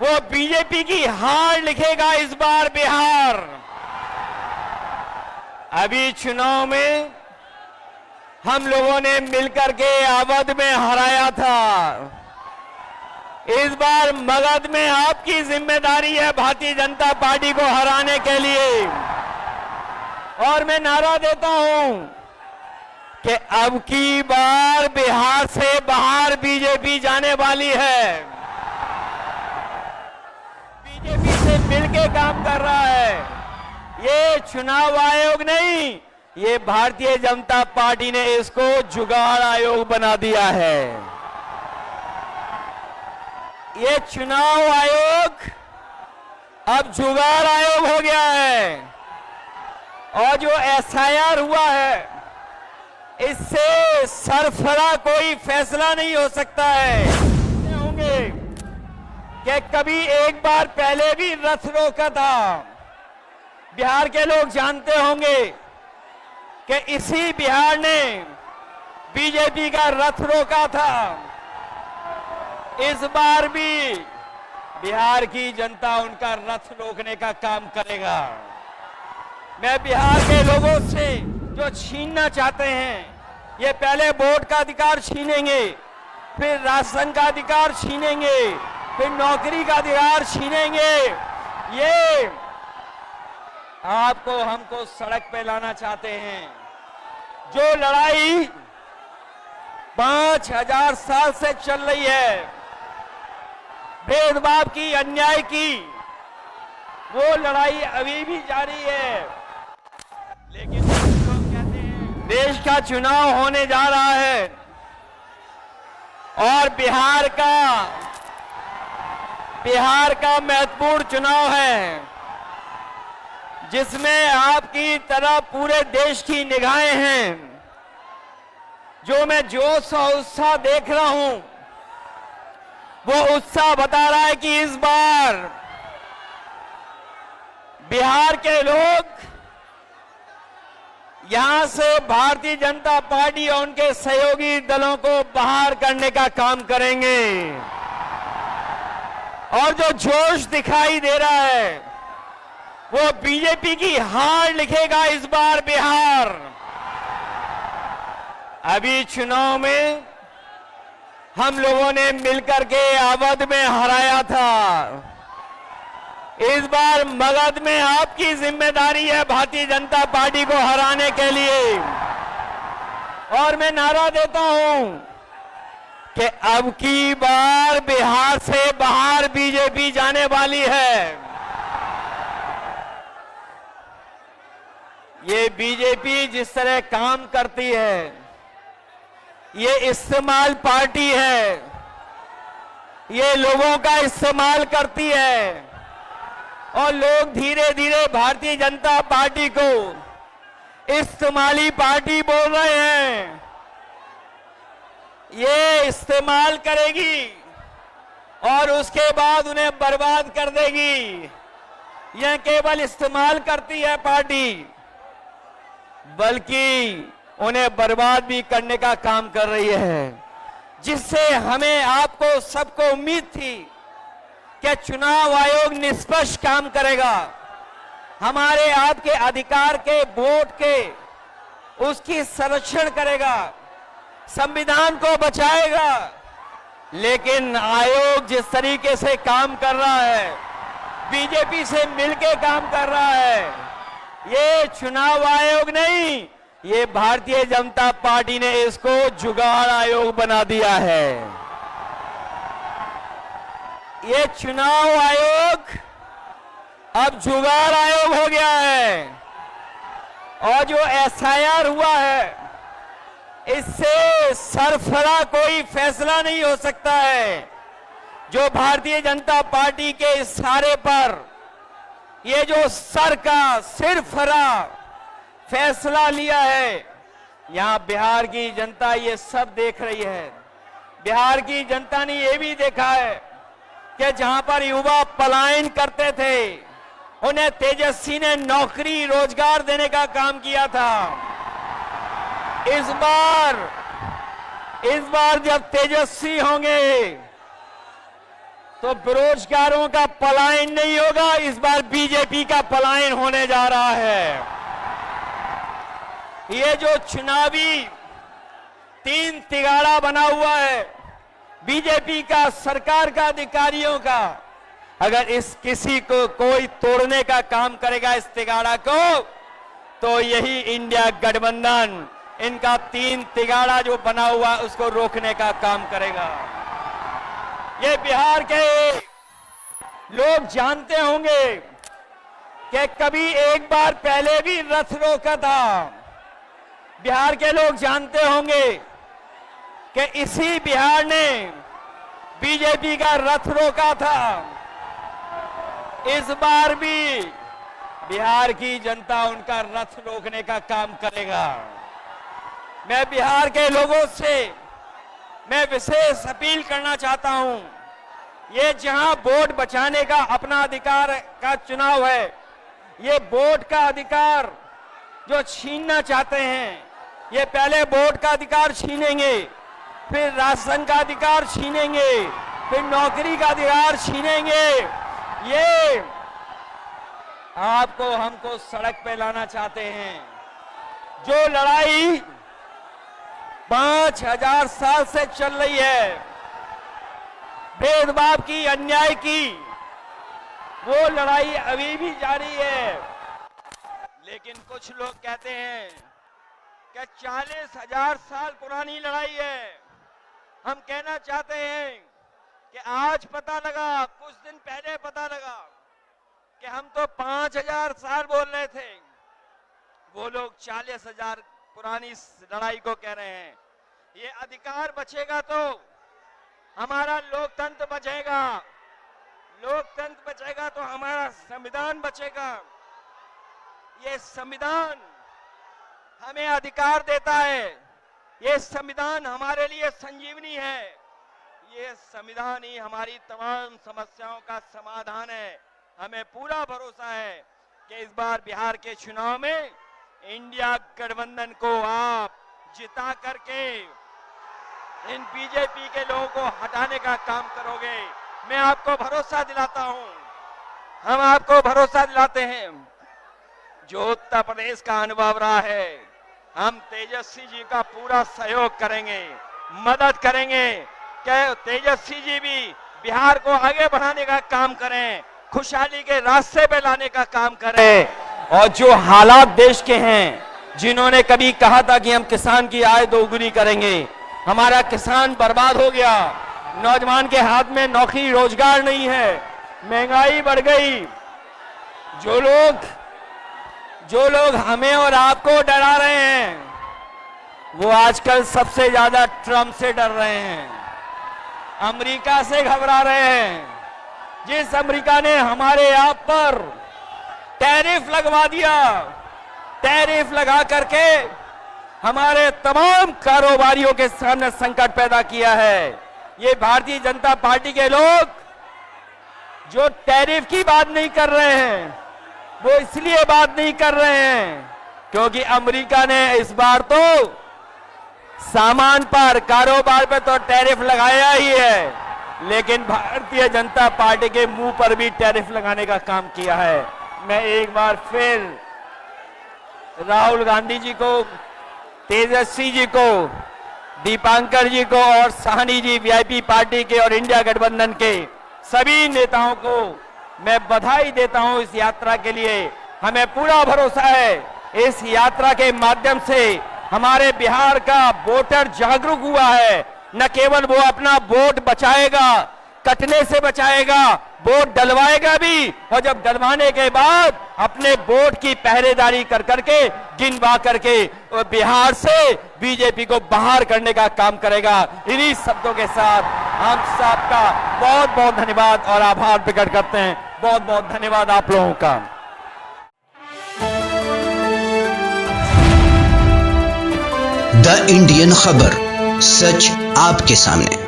वो बीजेपी की हार लिखेगा इस बार बिहार। अभी चुनाव में हम लोगों ने मिलकर के अवध में हराया था। इस बार मगध में आपकी जिम्मेदारी है भारतीय जनता पार्टी को हराने के लिए। और मैं नारा देता हूं कि अब की बार बिहार से बाहर बीजेपी जाने वाली है। बीजेपी से मिलके काम कर रहा है। ये चुनाव आयोग नहीं, ये भारतीय जनता पार्टी ने इसको जुगाड़ आयोग बना दिया है। ये चुनाव आयोग अब जुगाड़ आयोग हो गया है। और जो एसआईआर हुआ है, इससे सरफरा कोई फैसला नहीं हो सकता है। होंगे कि कभी एक बार पहले भी रथ रोका था। बिहार के लोग जानते होंगे कि इसी बिहार ने बीजेपी का रथ रोका था। इस बार भी बिहार की जनता उनका रथ रोकने का काम करेगा। मैं बिहार के लोगों से जो छीनना चाहते हैं, ये पहले वोट का अधिकार छीनेंगे, फिर राशन का अधिकार छीनेंगे, फिर नौकरी का अधिकार छीनेंगे। ये आपको हमको सड़क पे लाना चाहते हैं। जो लड़ाई 5000 साल से चल रही है, भेदभाव की, अन्याय की, वो लड़ाई अभी भी जारी है। लेकिन लोग कहते हैं देश का चुनाव होने जा रहा है और बिहार का महत्वपूर्ण चुनाव है, जिसमें आपकी तरह पूरे देश की निगाहें हैं। जो मैं जोश और उत्साह देख रहा हूं, वो उत्साह बता रहा है कि इस बार बिहार के लोग यहां से भारतीय जनता पार्टी और उनके सहयोगी दलों को बाहर करने का काम करेंगे। और जो जोश दिखाई दे रहा है, वो बीजेपी की हार लिखेगा इस बार बिहार। अभी चुनाव में हम लोगों ने मिलकर के अवध में हराया था। इस बार मगध में आपकी जिम्मेदारी है भारतीय जनता पार्टी को हराने के लिए। और मैं नारा देता हूं कि अब की बार बिहार से बाहर बीजेपी जाने वाली है। ये बीजेपी जिस तरह काम करती है, ये इस्तेमाल पार्टी है। ये लोगों का इस्तेमाल करती है और लोग धीरे धीरे भारतीय जनता पार्टी को इस्तेमाली पार्टी बोल रहे हैं। ये इस्तेमाल करेगी और उसके बाद उन्हें बर्बाद कर देगी। यह केवल इस्तेमाल करती है पार्टी, बल्कि उन्हें बर्बाद भी करने का काम कर रही है। जिससे हमें, आपको, सबको उम्मीद थी कि चुनाव आयोग निष्पक्ष काम करेगा, हमारे आपके अधिकार के, वोट के, उसकी संरक्षण करेगा, संविधान को बचाएगा। लेकिन आयोग जिस तरीके से काम कर रहा है, बीजेपी से मिलके काम कर रहा है, ये चुनाव आयोग नहीं, ये भारतीय जनता पार्टी ने इसको जुगाड़ आयोग बना दिया है। ये चुनाव आयोग अब जुगाड़ आयोग हो गया है। और जो एसआईआर हुआ है, इससे सरफरा कोई फैसला नहीं हो सकता है। जो भारतीय जनता पार्टी के इशारे पर ये जो सर का सिरफरा फैसला लिया है, यहां बिहार की जनता ये सब देख रही है। बिहार की जनता ने ये भी देखा है कि जहां पर युवा पलायन करते थे, उन्हें तेजस्वी ने नौकरी, रोजगार देने का काम किया था। इस बार जब तेजस्वी होंगे तो बेरोजगारों का पलायन नहीं होगा, इस बार बीजेपी का पलायन होने जा रहा है। ये जो चुनावी तीन तिगाड़ा बना हुआ है बीजेपी का, सरकार का, अधिकारियों का, अगर इस किसी को कोई तोड़ने का काम करेगा इस तिगाड़ा को, तो यही इंडिया गठबंधन इनका तीन तिगाड़ा जो बना हुआ उसको रोकने का काम करेगा। ये बिहार के लोग जानते होंगे कि कभी एक बार पहले भी रथ रोका था। बिहार के लोग जानते होंगे कि इसी बिहार ने बीजेपी का रथ रोका था। इस बार भी बिहार की जनता उनका रथ रोकने का काम करेगा। मैं बिहार के लोगों से मैं विशेष अपील करना चाहता हूं, ये जहां वोट बचाने का अपना अधिकार का चुनाव है, ये वोट का अधिकार जो छीनना चाहते हैं, ये पहले वोट का अधिकार छीनेंगे, फिर राशन का अधिकार छीनेंगे, फिर नौकरी का अधिकार छीनेंगे। ये आपको हमको सड़क पे लाना चाहते हैं। जो लड़ाई 5000 साल से चल रही है, भेदभाव की, अन्याय की, वो लड़ाई अभी भी जारी है। लेकिन कुछ लोग कहते हैं कि 40,000 साल पुरानी लड़ाई है। हम कहना चाहते हैं कि आज पता लगा, कुछ दिन पहले पता लगा कि हम तो 5000 साल बोल रहे थे, वो लोग 40,000 पुरानी लड़ाई को कह रहे हैं। ये अधिकार बचेगा तो हमारा लोकतंत्र बचेगा, लोकतंत्र बचेगा तो हमारा संविधान बचेगा। ये संविधान हमें अधिकार देता है, ये संविधान हमारे लिए संजीवनी है, ये संविधान ही हमारी तमाम समस्याओं का समाधान है। हमें पूरा भरोसा है कि इस बार बिहार के चुनाव में इंडिया गठबंधन को आप जिता करके इन बीजेपी के लोगों को हटाने का काम करोगे। मैं आपको भरोसा दिलाता हूं, हम आपको भरोसा दिलाते हैं। जो उत्तर प्रदेश का अनुभव रहा है, हम तेजस्वी जी का पूरा सहयोग करेंगे, मदद करेंगे कि तेजस्वी जी भी बिहार को आगे बढ़ाने का काम करें, खुशहाली के रास्ते पे लाने का काम करें। और जो हालात देश के हैं, जिन्होंने कभी कहा था कि हम किसान की आय दोगुनी करेंगे, हमारा किसान बर्बाद हो गया, नौजवान के हाथ में नौकरी रोजगार नहीं है, महंगाई बढ़ गई। जो लोग हमें और आपको डरा रहे हैं, वो आजकल सबसे ज्यादा ट्रंप से डर रहे हैं, अमेरिका से घबरा रहे हैं। जिस अमेरिका ने हमारे आप पर टैरिफ लगवा दिया, टैरिफ लगा करके हमारे तमाम कारोबारियों के सामने संकट पैदा किया है। ये भारतीय जनता पार्टी के लोग जो टैरिफ की बात नहीं कर रहे हैं, वो इसलिए बात नहीं कर रहे हैं क्योंकि अमेरिका ने इस बार तो सामान पर, कारोबार पर तो टैरिफ लगाया ही है, लेकिन भारतीय जनता पार्टी के मुंह पर भी टैरिफ लगाने का काम किया है। मैं एक बार फिर राहुल गांधी जी को, तेजस्वी जी को, दीपांकर जी को और साहनी जी वीआईपी पार्टी के और इंडिया गठबंधन के सभी नेताओं को मैं बधाई देता हूं इस यात्रा के लिए। हमें पूरा भरोसा है इस यात्रा के माध्यम से हमारे बिहार का वोटर जागरूक हुआ है। न केवल वो अपना वोट बचाएगा, कटने से बचाएगा, वोट डलवाएगा भी, और जब डलवाने के बाद अपने वोट की पहरेदारी कर करके, गिनवा करके बिहार से बीजेपी को बाहर करने का काम करेगा। इन्हीं शब्दों के साथ हम सबका बहुत बहुत धन्यवाद और आभार प्रकट करते हैं। बहुत बहुत धन्यवाद आप लोगों का। द इंडियन खबर, सच आपके सामने।